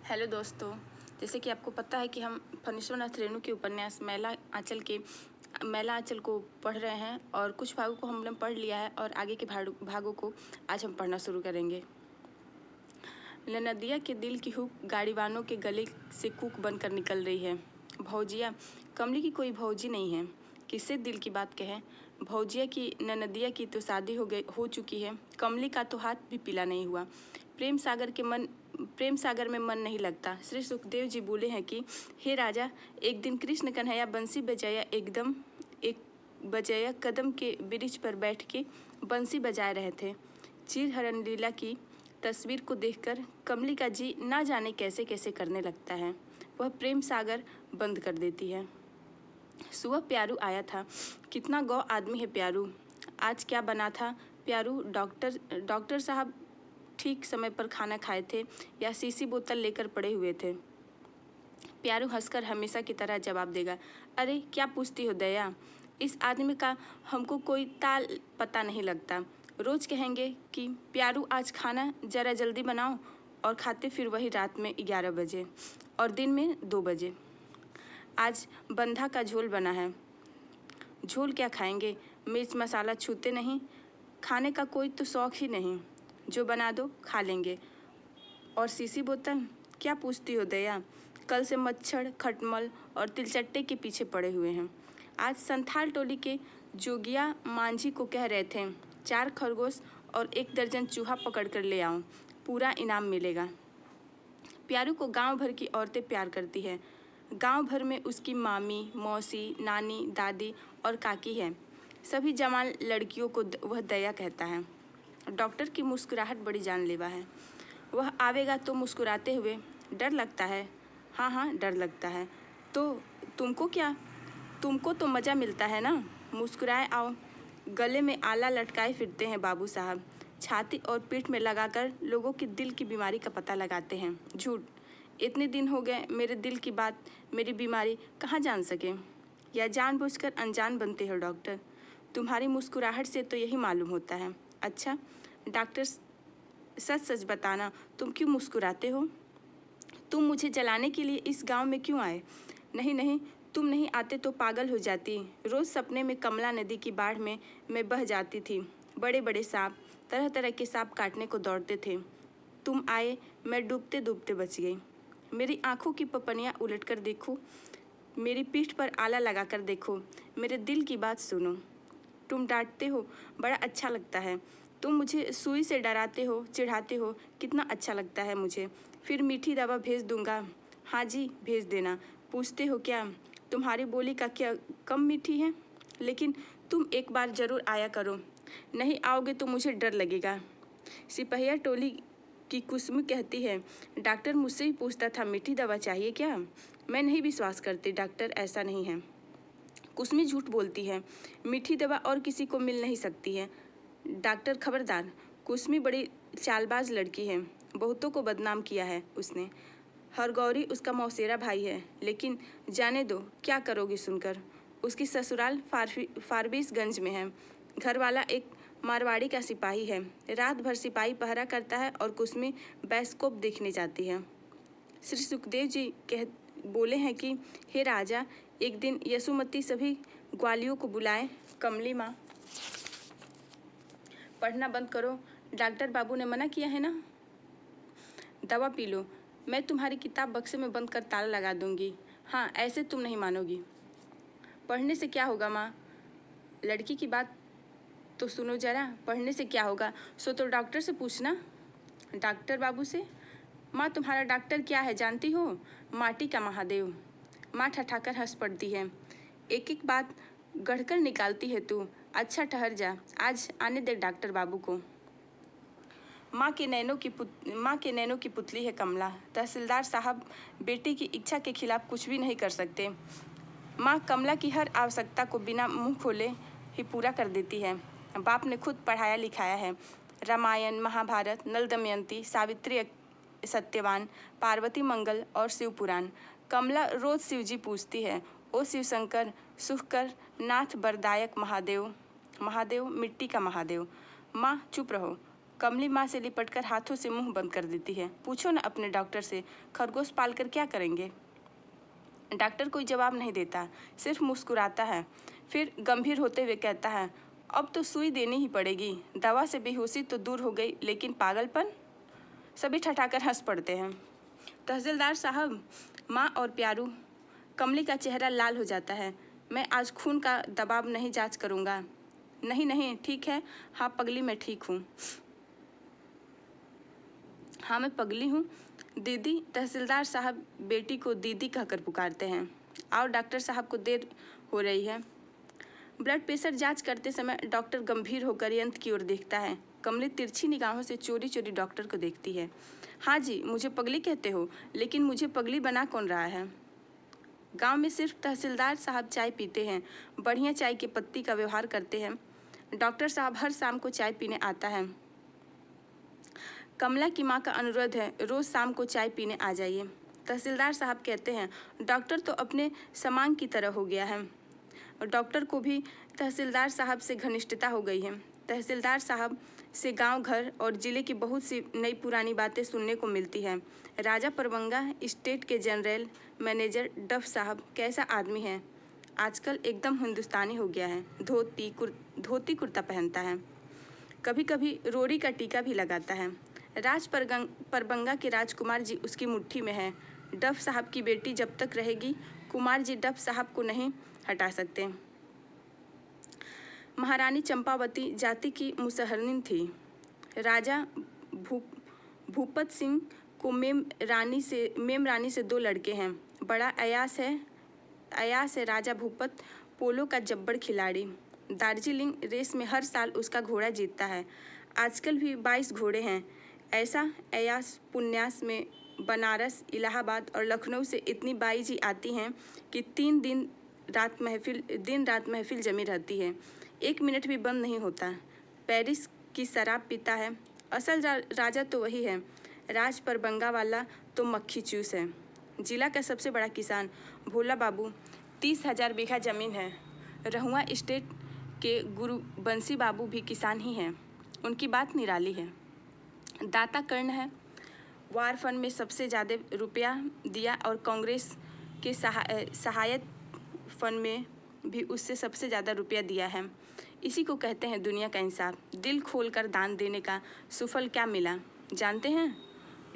Hello दोस्तों, जैसे कि आपको पता है कि हम फणीश्वरनाथ रेणु के उपन्यास मैला आंचल को पढ़ रहे हैं और कुछ भागों को हमने पढ़ लिया है और आगे के भागों को आज हम पढ़ना शुरू करेंगे। नदिया के दिल की हुक गाड़ीवानों के गले से कूक बनकर निकल रही है। भौजिया, कमली की कोई भौजी नहीं है, किससे दिल की बात कहें। भौजिया की नदिया की तो शादी हो चुकी है, कमली का तो हाथ भी पीला नहीं हुआ। प्रेम सागर में मन नहीं लगता। श्री सुखदेव जी बोले हैं कि हे राजा, एक दिन कृष्ण कन्हैया बंसी बजाया कदम के वृक्ष पर बैठ के बंसी बजा रहे थे। चीर हरण लीला की तस्वीर को देखकर कमली का जी ना जाने कैसे कैसे करने लगता है। वह प्रेम सागर बंद कर देती है। सुबह प्यारू आया था। कितना गौ आदमी है प्यारू। आज क्या बना था प्यारू? डॉक्टर साहब ठीक समय पर खाना खाए थे या शीशी बोतल लेकर पड़े हुए थे? प्यारू हंसकर हमेशा की तरह जवाब देगा, अरे क्या पूछती हो दया, इस आदमी का हमको कोई ताल पता नहीं लगता। रोज कहेंगे कि प्यारू आज खाना ज़रा जल्दी बनाओ और खाते फिर वही रात में 11 बजे और दिन में 2 बजे। आज बंधा का झोल बना है। झोल क्या खाएंगे? मिर्च मसाला छूते नहीं, खाने का कोई तो शौक ही नहीं, जो बना दो खा लेंगे। और शीशी बोतल क्या पूछती हो दया, कल से मच्छर खटमल और तिलचट्टे के पीछे पड़े हुए हैं। आज संथाल टोली के जोगिया मांझी को कह रहे थे 4 खरगोश और 1 दर्जन चूहा पकड़ कर ले आओ, पूरा इनाम मिलेगा। प्यारू को गांव भर की औरतें प्यार करती है। गांव भर में उसकी मामी, मौसी, नानी, दादी और काकी है। सभी जवान लड़कियों को वह दया कहता है। डॉक्टर की मुस्कुराहट बड़ी जानलेवा है। वह आवेगा तो मुस्कुराते हुए, डर लगता है? हाँ हाँ डर लगता है। तो तुमको क्या? तुमको तो मज़ा मिलता है ना, मुस्कुराए आओ। गले में आला लटकाए फिरते हैं बाबू साहब, छाती और पीठ में लगाकर लोगों की दिल की बीमारी का पता लगाते हैं। झूठ, इतने दिन हो गए मेरे दिल की बात, मेरी बीमारी कहाँ जान सके? या जानबूझकर अनजान बनते हो डॉक्टर? तुम्हारी मुस्कुराहट से तो यही मालूम होता है। अच्छा डॉक्टर, सच सच बताना, तुम क्यों मुस्कुराते हो? तुम मुझे जलाने के लिए इस गांव में क्यों आए? नहीं नहीं, तुम नहीं आते तो पागल हो जाती। रोज़ सपने में कमला नदी की बाढ़ में मैं बह जाती थी। बड़े बड़े सांप, तरह तरह के सांप काटने को दौड़ते थे। तुम आए, मैं डूबते डूबते बच गई। मेरी आंखों की पपनियाँ उलट कर देखो, मेरी पीठ पर आला लगा कर देखो, मेरे दिल की बात सुनो। तुम डांटते हो, बड़ा अच्छा लगता है। तुम मुझे सुई से डराते हो, चिढ़ाते हो, कितना अच्छा लगता है मुझे। फिर मीठी दवा भेज दूंगा। हाँ जी भेज देना। पूछते हो क्या तुम्हारी बोली का क्या कम मीठी है? लेकिन तुम एक बार ज़रूर आया करो। नहीं आओगे तो मुझे डर लगेगा। सिपहिया टोली की कुसुम कहती है, डॉक्टर मुझसे ही पूछता था मीठी दवा चाहिए क्या? मैं नहीं विश्वास करती डॉक्टर, ऐसा नहीं है। कुसमी झूठ बोलती है, मीठी दवा और किसी को मिल नहीं सकती है। डॉक्टर खबरदार, कुसमी बड़ी चालबाज लड़की है, बहुतों को बदनाम किया है उसने। हरगौरी उसका मौसेरा भाई है, लेकिन जाने दो, क्या करोगी सुनकर। उसकी ससुराल फारबिसगंज में है। घरवाला एक मारवाड़ी का सिपाही है। रात भर सिपाही पहरा करता है और कुसमी बाइस्कोप देखने जाती है। श्री सुखदेव जी बोले हैं कि हे राजा, एक दिन यशोमती सभी ग्वालियों को बुलाए। कमली माँ, पढ़ना बंद करो, डॉक्टर बाबू ने मना किया है ना। दवा पी लो, मैं तुम्हारी किताब बक्से में बंद कर ताला लगा दूंगी। हाँ, ऐसे तुम नहीं मानोगी। पढ़ने से क्या होगा माँ? लड़की की बात तो सुनो जरा, पढ़ने से क्या होगा सो तो डॉक्टर से पूछना। डॉक्टर बाबू से? माँ तुम्हारा डॉक्टर क्या है जानती हो? माटी का महादेव। माँ ठठाकर हंस पड़ती है। एक एक बात गढ़कर निकालती है तू। अच्छा ठहर जा, आज आने दे डॉक्टर बाबू को। माँ के नैनों की पुतली है कमला। तहसीलदार साहब बेटी की इच्छा के खिलाफ कुछ भी नहीं कर सकते। माँ कमला की हर आवश्यकता को बिना मुंह खोले ही पूरा कर देती है। बाप ने खुद पढ़ाया लिखाया है। रामायण, महाभारत, नल दमयंती, सावित्री सत्यवान, पार्वती मंगल और शिव पुराण। कमला रोज शिव जी पूछती है, ओ शिव शंकर, सुखकर नाथ वरदायक महादेव। महादेव मिट्टी का महादेव। माँ चुप रहो, कमली माँ से लिपटकर हाथों से मुंह बंद कर देती है। पूछो न अपने डॉक्टर से, खरगोश पालकर क्या करेंगे। डॉक्टर कोई जवाब नहीं देता, सिर्फ मुस्कुराता है। फिर गंभीर होते हुए कहता है, अब तो सुई देनी ही पड़ेगी। दवा से बेहोशी तो दूर हो गई, लेकिन पागलपन। सभी ठठाकर हंस पड़ते हैं। तहसीलदार साहब, माँ और प्यारू। कमली का चेहरा लाल हो जाता है। मैं आज खून का दबाव नहीं जांच करूँगा। नहीं नहीं, ठीक है। हाँ पगली, मैं ठीक हूँ। हाँ मैं पगली हूँ दीदी। तहसीलदार साहब बेटी को दीदी कहकर पुकारते हैं। और डॉक्टर साहब को देर हो रही है। ब्लड प्रेशर जांच करते समय डॉक्टर गंभीर होकर यंत्र की ओर देखता है। कमली तिरछी निगाहों से चोरी चोरी डॉक्टर को देखती है। हाँ जी, मुझे पगली कहते हो, लेकिन मुझे पगली बना कौन रहा है। गांव में सिर्फ तहसीलदार साहब चाय पीते हैं, बढ़िया चाय की पत्ती का व्यवहार करते हैं। डॉक्टर साहब हर शाम को चाय पीने आता है। कमला की माँ का अनुरोध है, रोज़ शाम को चाय पीने आ जाइए। तहसीलदार साहब कहते हैं, डॉक्टर तो अपने समान की तरह हो गया है। डॉक्टर को भी तहसीलदार साहब से घनिष्ठता हो गई है। तहसीलदार साहब से गांव, घर और ज़िले की बहुत सी नई पुरानी बातें सुनने को मिलती हैं। राजा परबंगा स्टेट के जनरल मैनेजर डफ साहब कैसा आदमी है। आजकल एकदम हिंदुस्तानी हो गया है। धोती कुर्ता पहनता है, कभी कभी रोड़ी का टीका भी लगाता है। परबंगा के राजकुमार जी उसकी मुट्ठी में है। डफ साहब की बेटी जब तक रहेगी, कुमार जी डफ साहब को नहीं हटा सकते। महारानी चंपावती जाति की मुसहरनिन थी। राजा भूपत सिंह को मेम रानी से 2 लड़के हैं। बड़ा अयास है राजा भूपत, पोलो का जब्बर खिलाड़ी। दार्जिलिंग रेस में हर साल उसका घोड़ा जीतता है। आजकल भी 22 घोड़े हैं। ऐसा अयास पुण्यास में बनारस, इलाहाबाद और लखनऊ से इतनी बाई जी आती हैं कि दिन रात महफिल जमी रहती है। 1 मिनट भी बंद नहीं होता। पेरिस की शराब पीता है। असल राजा तो वही है। राज परबंगा वाला तो मक्खी चूस है। जिला का सबसे बड़ा किसान भोला बाबू, 30,000 बीघा जमीन है। रहुआ स्टेट के गुरु बंसी बाबू भी किसान ही हैं। उनकी बात निराली है। दाता कर्ण है। वार फंड में सबसे ज़्यादा रुपया दिया और कांग्रेस के सहायक फंड में भी उससे सबसे ज़्यादा रुपया दिया है। इसी को कहते हैं दुनिया का इंसाफ। दिल खोलकर दान देने का सुफल क्या मिला जानते हैं।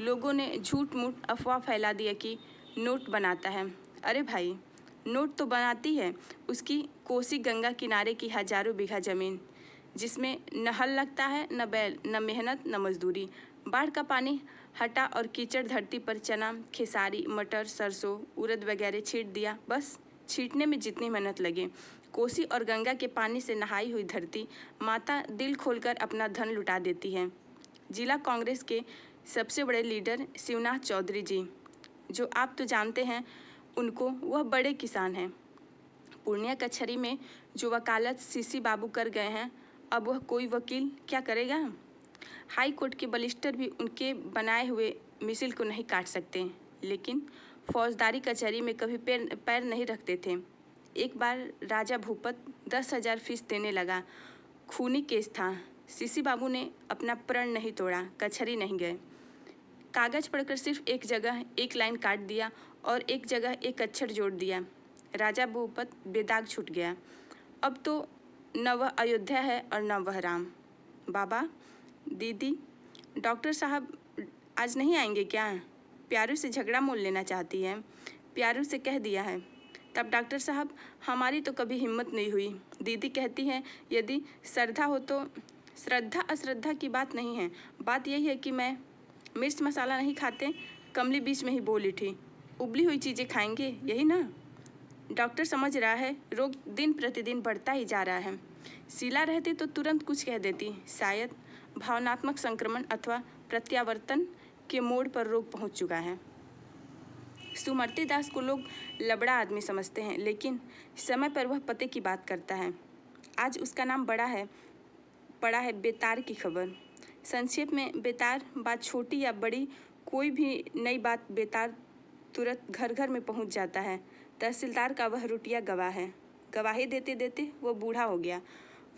लोगों ने झूठ मूठ अफवाह फैला दिया कि नोट बनाता है। अरे भाई, नोट तो बनाती है उसकी कोसी गंगा किनारे की हजारों बीघा ज़मीन, जिसमें न हल लगता है, न बैल, न मेहनत, न मजदूरी। बाढ़ का पानी हटा और कीचड़ धरती पर चना, खेसारी, मटर, सरसों, उड़द वगैरह छींट दिया। बस छींटने में जितनी मेहनत लगे। कोसी और गंगा के पानी से नहाई हुई धरती माता दिल खोलकर अपना धन लुटा देती है। जिला कांग्रेस के सबसे बड़े लीडर शिवनाथ चौधरी जी, जो आप तो जानते हैं उनको, वह बड़े किसान हैं। पूर्णिया कचहरी में जो वकालत सीसी बाबू कर गए हैं, अब वह कोई वकील क्या करेगा। हाई कोर्ट के बलिस्टर भी उनके बनाए हुए मिसिल को नहीं काट सकते, लेकिन फौजदारी कचहरी में कभी पैर नहीं रखते थे। एक बार राजा भूपत 10,000 फीस देने लगा। खूनी केस था। सीसी बाबू ने अपना प्रण नहीं तोड़ा, कचहरी नहीं गए। कागज़ पढ़कर सिर्फ एक जगह एक लाइन काट दिया और एक जगह एक अक्षर जोड़ दिया। राजा भूपत बेदाग छूट गया। अब तो न वह अयोध्या है और न वह राम। बाबा, दीदी, डॉक्टर साहब आज नहीं आएंगे क्या। प्यारू से झगड़ा मोल लेना चाहती है। प्यारू से कह दिया है। तब डॉक्टर साहब, हमारी तो कभी हिम्मत नहीं हुई। दीदी कहती है यदि श्रद्धा हो तो। श्रद्धा अश्रद्धा की बात नहीं है, बात यही है कि मैं मिर्च मसाला नहीं खाते। कमली बीच में ही बोल उठी, उबली हुई चीज़ें खाएंगे, यही ना। डॉक्टर समझ रहा है रोग दिन प्रतिदिन बढ़ता ही जा रहा है। शीला रहती तो तुरंत कुछ कह देती। शायद भावनात्मक संक्रमण अथवा प्रत्यावर्तन के मोड़ पर रोग पहुंच चुका है। सुमति दास को लोग लबड़ा आदमी समझते हैं, लेकिन समय पर वह पते की बात करता है। आज उसका नाम पड़ा है बेतार की खबर। संक्षेप में बेतार, बात छोटी या बड़ी कोई भी नई बात बेतार तुरंत घर घर में पहुंच जाता है। तहसीलदार का वह रुटिया गवाह है। गवाही देते देते वो बूढ़ा हो गया।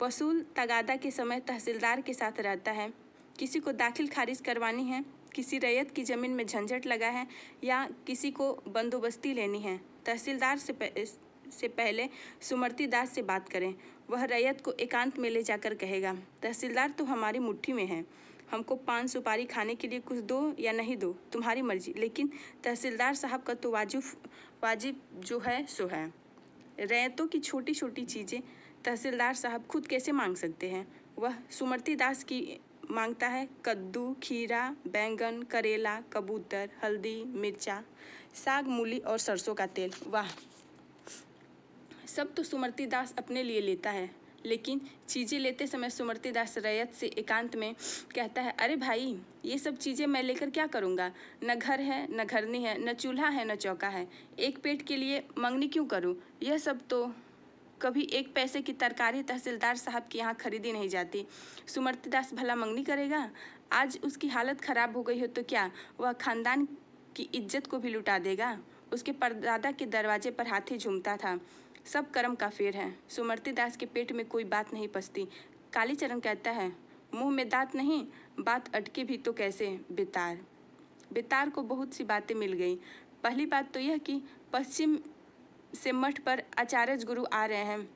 वसूल तगादा के समय तहसीलदार के साथ रहता है। किसी को दाखिल खारिज करवानी है, किसी रैयत की ज़मीन में झंझट लगा है या किसी को बंदोबस्ती लेनी है, तहसीलदार से पहले सुमर्ती दास से बात करें। वह रैयत को एकांत में ले जाकर कहेगा, तहसीलदार तो हमारी मुट्ठी में है, हमको पान सुपारी खाने के लिए कुछ दो या नहीं दो, तुम्हारी मर्जी, लेकिन तहसीलदार साहब का तो वाजिब जो है सो है। रैयतों की छोटी छोटी चीज़ें तहसीलदार साहब खुद कैसे मांग सकते हैं? वह सुमर्ती दास की मांगता है कद्दू, खीरा, बैंगन, करेला, कबूतर, हल्दी, मिर्चा, साग, मूली और सरसों का तेल। वाह, सब तो सुमर्ती दास अपने लिए लेता है, लेकिन चीज़ें लेते समय सुमर्ती दास रैयत से एकांत में कहता है, अरे भाई, ये सब चीज़ें मैं लेकर क्या करूँगा? न घर है, न घरनी है, न चूल्हा है, न चौका है, एक पेट के लिए मंगनी क्यों करूँ? यह सब तो कभी एक पैसे की तरकारी तहसीलदार साहब के यहाँ खरीदी नहीं जाती। सुमर्ती दास भला मंगनी करेगा? आज उसकी हालत ख़राब हो गई हो तो क्या वह खानदान की इज्जत को भी लुटा देगा? उसके परदादा के दरवाजे पर हाथी झूमता था। सब कर्म का फेर है। सुमर्ती दास के पेट में कोई बात नहीं पचती। कालीचरण कहता है, मुंह में दांत नहीं, बात अटके भी तो कैसे? बेतार को बहुत सी बातें मिल गई। पहली बात तो यह कि पश्चिम से मठ पर आचार्य गुरु आ रहे हैं।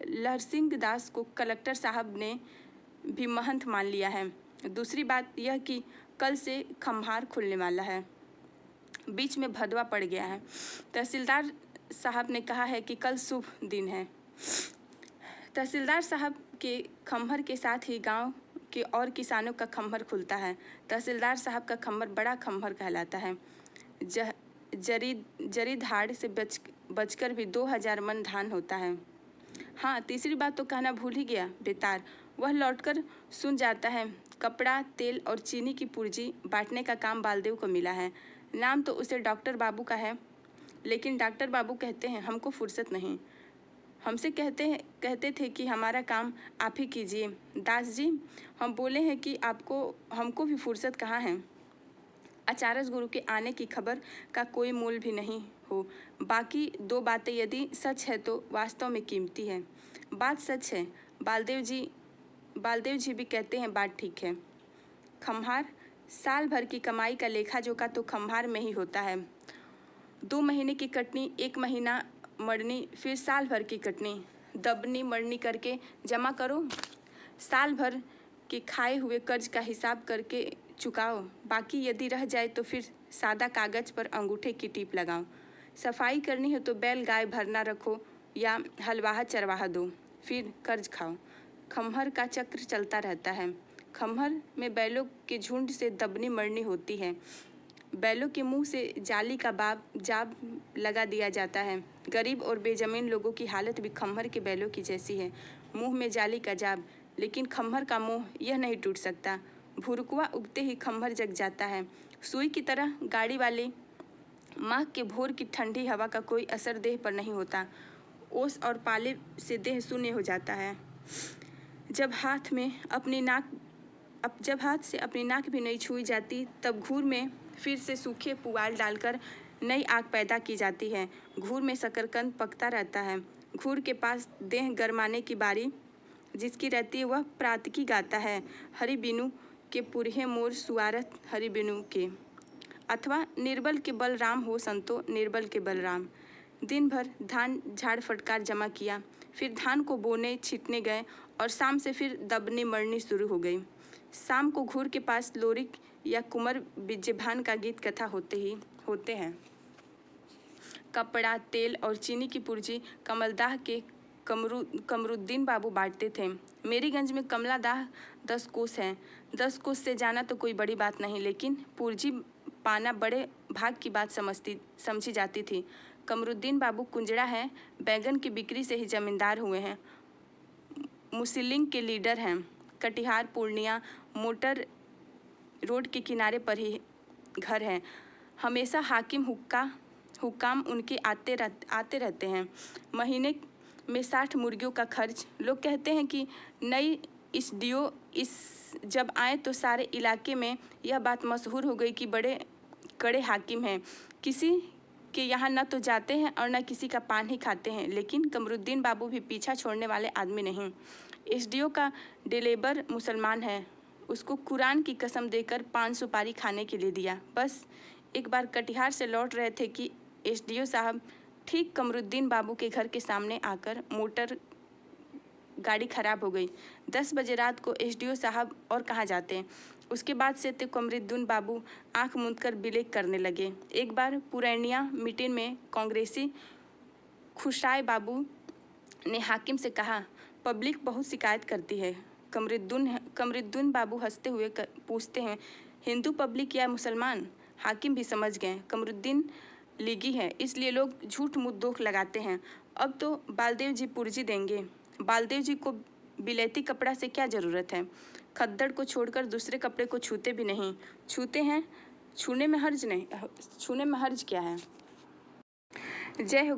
लहरसिंह दास को कलेक्टर साहब ने भी महंत मान लिया है। दूसरी बात यह कि कल से खम्हार खुलने वाला है। बीच में भदवा पड़ गया है। तहसीलदार साहब ने कहा है कि कल शुभ दिन है। तहसीलदार साहब के खम्हर के साथ ही गांव के और किसानों का खम्हर खुलता है। तहसीलदार साहब का खम्हर बड़ा खम्हर कहलाता है। जरी धाड़ से बचकर भी 2000 मन धान होता है। हाँ, तीसरी बात तो कहना भूल ही गया, बेतार। वह लौटकर सुन जाता है कपड़ा, तेल और चीनी की पुर्जी बांटने का काम बालदेव को मिला है। नाम तो उसे डॉक्टर बाबू का है, लेकिन डॉक्टर बाबू कहते हैं हमको फुर्सत नहीं। हमसे कहते थे कि हमारा काम आप ही कीजिए। दास जी, हम बोले हैं कि हमको भी फुर्सत कहाँ है। आचार्य गुरु के आने की खबर का कोई मूल भी नहीं हो। बाकी दो बातें यदि सच है तो वास्तव में कीमती है। बात सच है, बालदेव जी भी कहते हैं बात ठीक है। खम्हार, साल भर की कमाई का लेखा जोखा तो खम्हार में ही होता है। 2 महीने की कटनी, 1 महीना मरनी, फिर साल भर की कटनी, दबनी मरनी करके जमा करो। साल भर के खाए हुए कर्ज का हिसाब करके चुकाओ। बाकी यदि रह जाए तो फिर सादा कागज़ पर अंगूठे की टीप लगाओ। सफाई करनी हो तो बैल गाय भरना रखो या हलवाहा चरवाहा दो, फिर कर्ज खाओ। खम्हर का चक्र चलता रहता है। खम्हर में बैलों के झुंड से दबनी मरनी होती है। बैलों के मुंह से जाली का जाब लगा दिया जाता है। गरीब और बेजमीन लोगों की हालत भी खम्हर के बैलों की जैसी है। मुंह में जाली का जाब, लेकिन खम्हर का मुंह यह नहीं टूट सकता। भुरकुआ उगते ही खम्हर जग जाता है। सुई की तरह गाड़ी वाली माह के भोर की ठंडी हवा का कोई असर देह पर नहीं होता। ओस और पाले से देह शून्य हो जाता है। जब हाथ से अपनी नाक भी नहीं छुई जाती, तब घूर में फिर से सूखे पुआल डालकर नई आग पैदा की जाती है। घूर में शकरकंद पकता रहता है। घूर के पास देह गरमाने की बारी जिसकी रहती है वह प्रातकी गाता है, हरि बिनु के पुरहे मोर सुआरत हरि बिनु के, अथवा निर्बल के बलराम हो संतो निर्बल के बलराम। दिन भर धान झाड़ फटकार जमा किया, फिर धान को बोने छीटने गए और शाम से फिर दबनी मरनी शुरू हो गई। शाम को घूर के पास लोरिक या कुंवर बिज्जेभान का गीत कथा होते हैं। कपड़ा, तेल और चीनी की पुर्जी कमलदाह के कमरुद्दीन बाबू बांटते थे। मेरीगंज में कमलादाह 10 कोस हैं। 10 कोस से जाना तो कोई बड़ी बात नहीं, लेकिन पुर्जी पाना बड़े भाग की बात समझी जाती थी। कमरुद्दीन बाबू कुंजड़ा हैं, बैगन की बिक्री से ही जमींदार हुए हैं। मुस्लिम के लीडर हैं। कटिहार, पूर्णिया मोटर रोड के किनारे पर ही घर है। हमेशा हाकिम हुक्काम उनके आते रहते हैं। महीने में 60 मुर्गियों का खर्च। लोग कहते हैं कि नई एसडीओ जब आए तो सारे इलाके में यह बात मशहूर हो गई कि बड़े कड़े हाकिम हैं। किसी के यहाँ न तो जाते हैं और न किसी का पान ही खाते हैं। लेकिन कमरुद्दीन बाबू भी पीछा छोड़ने वाले आदमी नहीं। एसडीओ का डिलेबर मुसलमान है। उसको कुरान की कसम देकर 5 सुपारी खाने के लिए दिया। बस एक बार कटिहार से लौट रहे थे कि एसडीओ साहब ठीक कमरुद्दीन बाबू के घर के सामने आकर मोटर गाड़ी खराब हो गई। 10 बजे रात को एसडीओ साहब और कहाँ जाते। उसके बाद से तो कमरुद्दीन बाबू आंख मूंदकर बिलेक करने लगे। एक बार पुरैनिया मीटिंग में कांग्रेसी खुशाय बाबू ने हाकिम से कहा, पब्लिक बहुत शिकायत करती है। कमरुद्दीन बाबू हंसते हुए पूछते हैं, हिंदू पब्लिक या मुसलमान? हाकिम भी समझ गए कमरुद्दीन लीगी है, इसलिए लोग झूठ मूठ दोख लगाते हैं। अब तो बालदेव जी पुर्जी देंगे। बालदेव जी को बिलेती कपड़ा से क्या ज़रूरत है? खद्दड़ को छोड़कर दूसरे कपड़े को छूते भी नहीं। छूते हैं, छूने में हर्ज क्या है? जय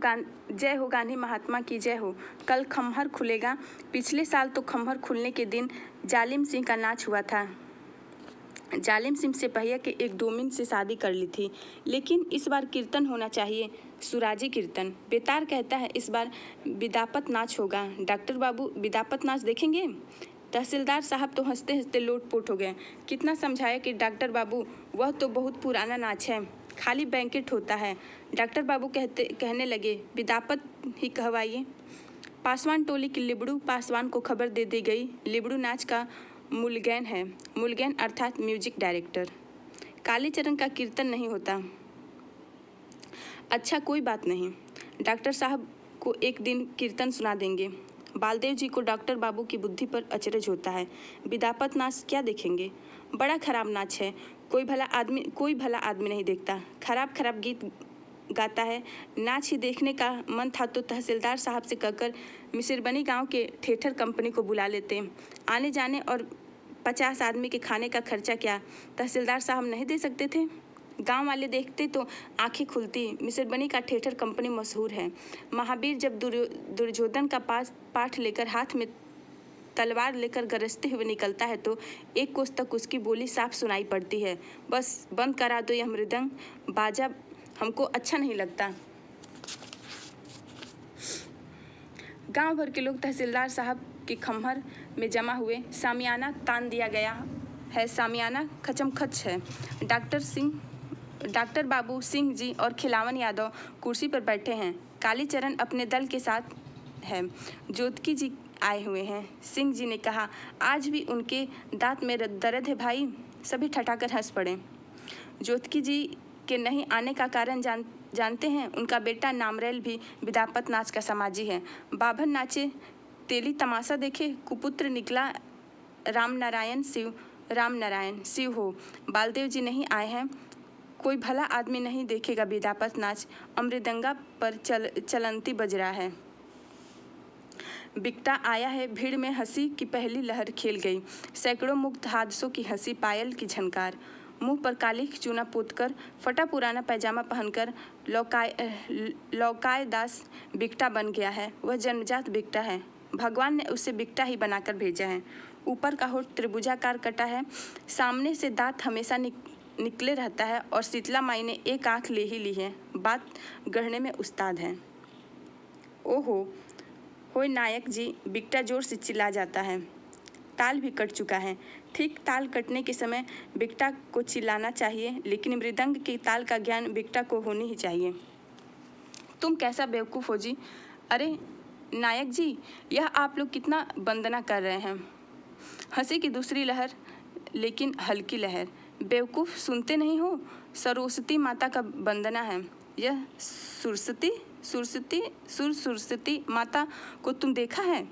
हो गांधी महात्मा की जय हो। कल खम्हर खुलेगा। पिछले साल तो खम्हर खुलने के दिन जालिम सिंह का नाच हुआ था। जालिम सिंह सिपहिया के एक डोमिन से शादी कर ली थी, लेकिन इस बार कीर्तन होना चाहिए, सुराजी कीर्तन। बेतार कहता है इस बार बिदापत नाच होगा। डॉक्टर बाबू बिदापत नाच देखेंगे? तहसीलदार साहब तो हंसते हंसते लोटपोट हो गए। कितना समझाया कि डॉक्टर बाबू वह तो बहुत पुराना नाच है, खाली बैंकेट होता है। डॉक्टर बाबू कहने लगे, बिदापत ही कहवाइए। पासवान टोली की लिबड़ू पासवान को खबर दे दी गई। लिबड़ू नाच का मुलगैन है। मुलगैन अर्थात म्यूजिक डायरेक्टर। कालीचरण का कीर्तन नहीं होता। अच्छा कोई बात नहीं, डॉक्टर साहब को एक दिन कीर्तन सुना देंगे। बालदेव जी को डॉक्टर बाबू की बुद्धि पर अचरज होता है। बिदापत नाच क्या देखेंगे? बड़ा खराब नाच है, कोई भला आदमी नहीं देखता। खराब गीत गाता है। नाच ही देखने का मन था तो तहसीलदार साहब से कहकर मिसिरबनी गांव के थिएटर कंपनी को बुला लेते। आने जाने और 50 आदमी के खाने का खर्चा क्या तहसीलदार साहब नहीं दे सकते थे? गांव वाले देखते तो आंखें खुलती। मिसिरबनी का थिएटर कंपनी मशहूर है। महावीर जब दुर्योधन का पाठ लेकर हाथ में तलवार लेकर गरजते हुए निकलता है तो 1 कोस तक उसकी बोली साफ सुनाई पड़ती है। बस बंद करा दो यह मृदंग बाजा, हमको अच्छा नहीं लगता। गांव भर के लोग तहसीलदार साहब के खम्हर में जमा हुए। सामियाना तान दिया गया है। सामियाना खचमखच है। डॉक्टर बाबू सिंह जी और खिलावन यादव कुर्सी पर बैठे हैं। कालीचरण अपने दल के साथ है। जोतकी जी आए हुए हैं। सिंह जी ने कहा, आज भी उनके दांत में दर्द है भाई। सभी ठठाकर हंस पड़े। जोतकी जी के नहीं आने का कारण जानते हैं? उनका बेटा नामरेल भी बिदापत नाच का समाजी है। बाभन नाचे, तेली तमाशा देखे, कुपुत्र निकला राम नारायण शिव हो। बालदेव जी नहीं आए हैं, कोई भला आदमी नहीं देखेगा बिदापत नाच। अमृदंगा पर चलंती बज रहा है। बिकटा आया है। भीड़ में हंसी की पहली लहर खेल गई। सैकड़ों मुक्त हादसों की हंसी, पायल की झनकार। मुंह पर काली चूना पोतकर, फटा पुराना पैजामा पहनकर लौकाय दास बिकटा बन गया है। वह जन्मजात बिकटा है। भगवान ने उसे बिकटा ही बनाकर भेजा है। ऊपर का होठ त्रिभुजाकार कटा है। सामने से दांत हमेशा निकले रहता है और शीतला माई ने एक आंख ले ही ली है। बात गढ़ने में उस्ताद है। ओहो होय नायक जी, बिकटा जोर से चिल्ला जाता है। ताल भी कट चुका है। ठीक ताल कटने के समय बिकटा को चिल्लाना चाहिए, लेकिन मृदंग की ताल का ज्ञान बिकटा को होनी ही चाहिए। तुम कैसा बेवकूफ़ हो जी। अरे नायक जी, यह आप लोग कितना वंदना कर रहे हैं। हंसी की दूसरी लहर, लेकिन हल्की लहर। बेवकूफ़ सुनते नहीं हो? सरस्वती माता का वंदना है यह। सुरसती माता को तुम देखा है?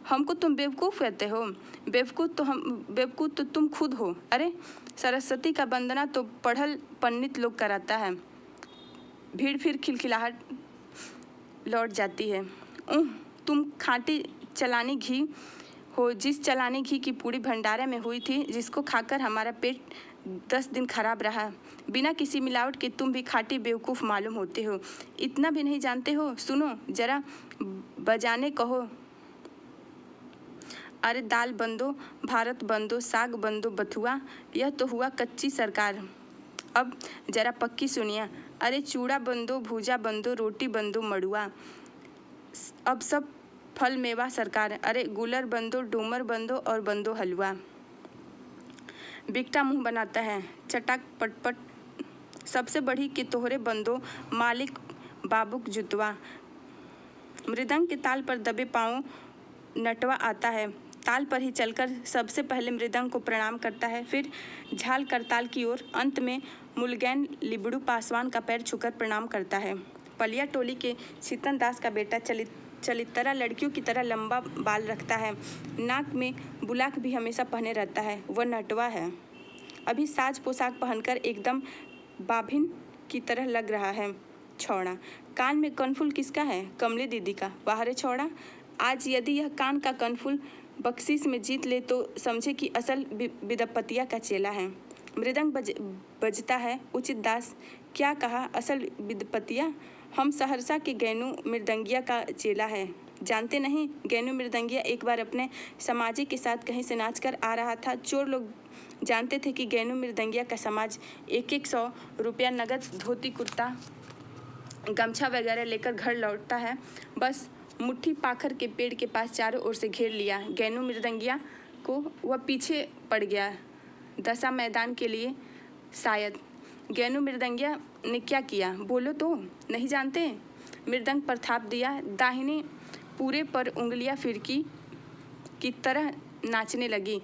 हमको तुम बेवकूफ़ कहते हो? बेवकूफ़ तो तुम खुद हो। अरे सरस्वती का वंदना तो पढ़ल पंडित लोग कराता है। भीड़ फिर खिलखिलाहट लौट जाती है। तुम खाटी चलानी घी हो, जिस चलानी घी की पूरी भंडारे में हुई थी, जिसको खाकर हमारा पेट 10 दिन खराब रहा। बिना किसी मिलावट के तुम भी खाटी बेवकूफ़ मालूम होते हो। इतना भी नहीं जानते हो? सुनो जरा बजाने कहो। अरे दाल बंदो, भारत बंदो, साग बंदो, बथुआ, यह तो हुआ कच्ची सरकार। अब जरा पक्की सुनिए। अरे चूड़ा बंदो, भूजा बंदो, रोटी बंदो, मड़ुआ, अब सब फल मेवा सरकार। अरे गुलर बंदो, डूमर बंदो और बंदो हलवा। बिकटा मुँह बनाता है, चटाक पटपट सबसे बढ़ी कि तोहरे बंदो मालिक बाबूक जुतवा। मृदंग के ताल पर दबे पाँव नटवा आता है, ताल पर ही चलकर सबसे पहले मृदंग को प्रणाम करता है, फिर झाल करताल की ओर, अंत में मुलगैन लिबड़ू पासवान का पैर छूकर प्रणाम करता है। पलिया टोली के सीतन दास का बेटा चलितरा लड़कियों की तरह लंबा बाल रखता है, नाक में बुलाक भी हमेशा पहने रहता है, वह नटवा है। अभी साज पोशाक पहनकर एकदम बाभिन की तरह लग रहा है। छौड़ा, कान में कनफुल किसका है? कमली दीदी का। वाह रे छौड़ा, आज यदि यह कान का कनफुल बख्शीश में जीत ले तो समझे कि असल विदपतिया का चेला है। मृदंग बजता है। उचित दास, क्या कहा? असल विदपतिया? हम सहरसा के गैनू मृदंगिया का चेला है, जानते नहीं? गैनू मृदंगिया एक बार अपने समाजी के साथ कहीं से नाच कर आ रहा था। चोर लोग जानते थे कि गैनू मृदंगिया का समाज 100 रुपया नगद, धोती कुर्ता गमछा वगैरह लेकर घर लौटता है। बस मुट्ठी पाखर के पेड़ के पास चारों ओर से घेर लिया गैनू मृदंगिया को। वह पीछे पड़ गया दशा मैदान के लिए। शायद गैनू मृदंगिया ने क्या किया, बोलो तो? नहीं जानते? मृदंग पर थाप दिया, दाहिने पूरे पर उंगलियां फिरकी की तरह नाचने लगी।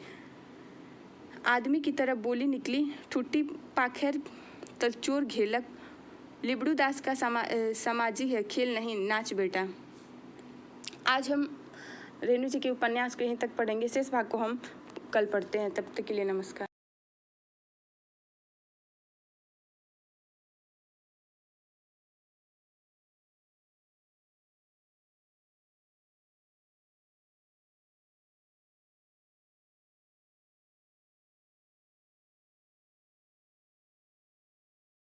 आदमी की तरह बोली निकली, ठुट्टी पाखर तलचोर घेलक, लिबड़ू दास का समाजी है, खेल नहीं, नाच बेटा। आज हम रेणु जी के उपन्यास को यहीं तक पढ़ेंगे, शेष भाग को हम कल पढ़ते हैं। तब तक के लिए नमस्कार।